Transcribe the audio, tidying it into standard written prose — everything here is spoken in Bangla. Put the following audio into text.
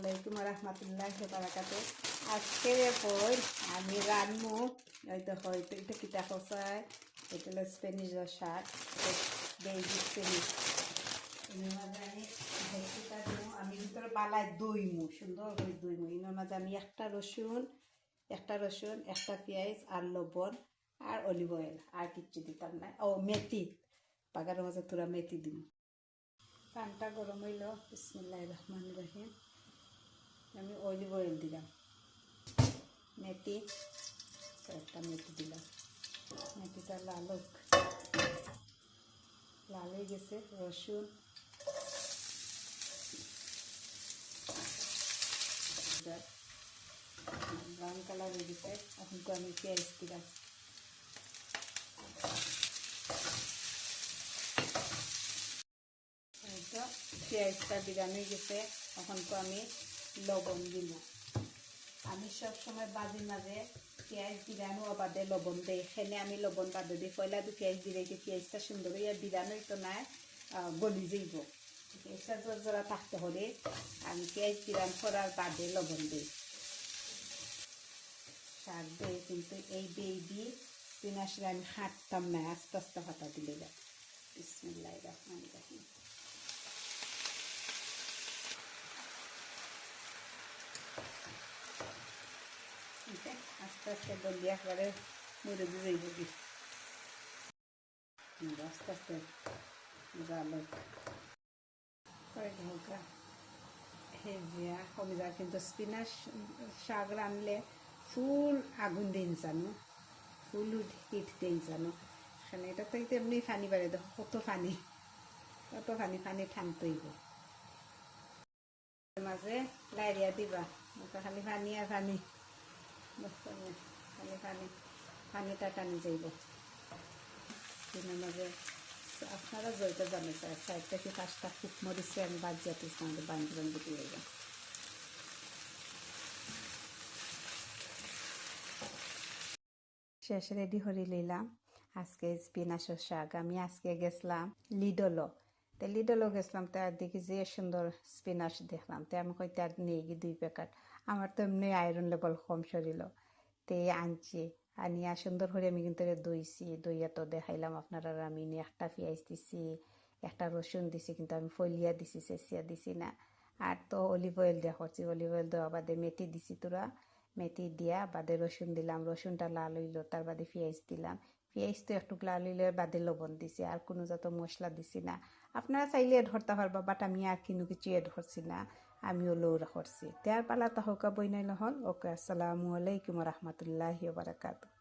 আলাইকুম রহমতুল্লাহি বারাকাতুহু। আজকের পর আমি রান্নু ওই দেখো এটা কিতা খসায়, এটা হলো স্প্যানিশের শাক, বেবি স্প্যানিশ। এর মাঝে আমি ভেজিটা দিই, আমি ভিতরে বালাই দইমু, সুন্দর করে দইমু। এর মাঝে আমি একটা রসুন, একটা পেঁয়াজ আর লবণ আর অলিভ অয়েল আর কিচ্ছু দিতাম না। ও মেথি, বাগারের মাঝে তোরা মেথি দিম। পানটা গরম হইল, বিসমিল্লাহির রহমানির রহিম। আমি অলিভ অয়েল দিলাম, মেথি, একটা মেথি দিলাম। মেথিটা লাল হয়ে গেছে। রসুন, ব্রাউন কালার হয়ে গেছে। এখন তো আমি পেঁয়াজ দিলাম, পেঁয়াজটা দিলাম হয়ে গেছে। এখন তো আমি লবণ দিব। আমি সবসময় বাজির মাঝে পেঁয়াজ দিলানো বাদে লবণ দিই, এখানে আমি লবণ বাদে দিই। পয়লা দু পেঁয়াজ দিলে কি পেঁয়াজটা সুন্দর হইয়া দিলানোই তো নাই, গলি যাইব। পেঁয়াজটা জোর জোড়া থাকতে হলে আমি পেঁয়াজ দিলাম করার বাদে লবণ দিই। শাক দিয়ে কিন্তু এই বেবি স্পিনাচটা আমি হাঁটতাম না, আস্তে আস্তে হাঁটা দিলে যায়। বিসমিল্লাহির রহমানির রহিম। আস্তে আস্তে বললি একবারে মরে যাইব কি, আস্তে আস্তে জালো হালকা হেজিয়া কমে যায়। কিন্তু স্পিনাচ শাক রানলে ফুল আগুন দিন জানো, ফুল হিট দিন জানো। এখানে এটা তো এমনি পানি বাড়ে, দেখো কত পানি ঠানতইব। মাঝে লাইরিয়া দিবা, খালি পানি আর পানি, খালি পানিটা টানি যাইব। মাঝে আপনারা জয়টা জানে স্যার, 4 থেকে 5টা কুক মরিচে আমি বাদ যাচ্ছি, আমাদের বান্ধব দিয়ে যাই। শেষ রেডি করে নিলাম আজকে স্পিনাচের শাক। আমি আজকে গেছিলাম লিডলও গেছিলাম, তার দেখি যে সুন্দর স্পিনাচ দেখলাম, তো আমি কই তার নিয়ে গিয়ে 2 প্যাকেট। আমার তো এমনি আয়রন লেভেল কম শরীর, তে আনছি। আনিয়া সুন্দর করে আমি কিন্তু দইছি, দইয়া তো দেখাইলাম আপনারা। আমি একটা পেঁয়াজ দিছি, একটা রসুন দিছি, কিন্তু আমি ফলিয়া দিছি, চেঁচিয়া দিছি না। আর তো অলিভ অয়েল দেওয়া করছি, অলিভ অয়েল দেওয়া বাদে মেথি দিছি, তোরা মেথি দিয়া বাদে রসুন দিলাম। রসুনটা লাল হইল, তার বাদে পেঁয়াজ দিলাম। পেঁয়াজ তো একটু লাল হইলে বাদে লবণ দিছি, আর কোনো যত মশলা দিছি না। আপনারা চাইলে এড করতে পারবা, বাট আমি আর কোনো কিছু এড করছি না, আমিও লৌরা করছি। তার পালা তাহকা বইনাইল হল। ওকে, আসসালামু আলাইকুম রহমতুল্লাহি বারাকাতুহু।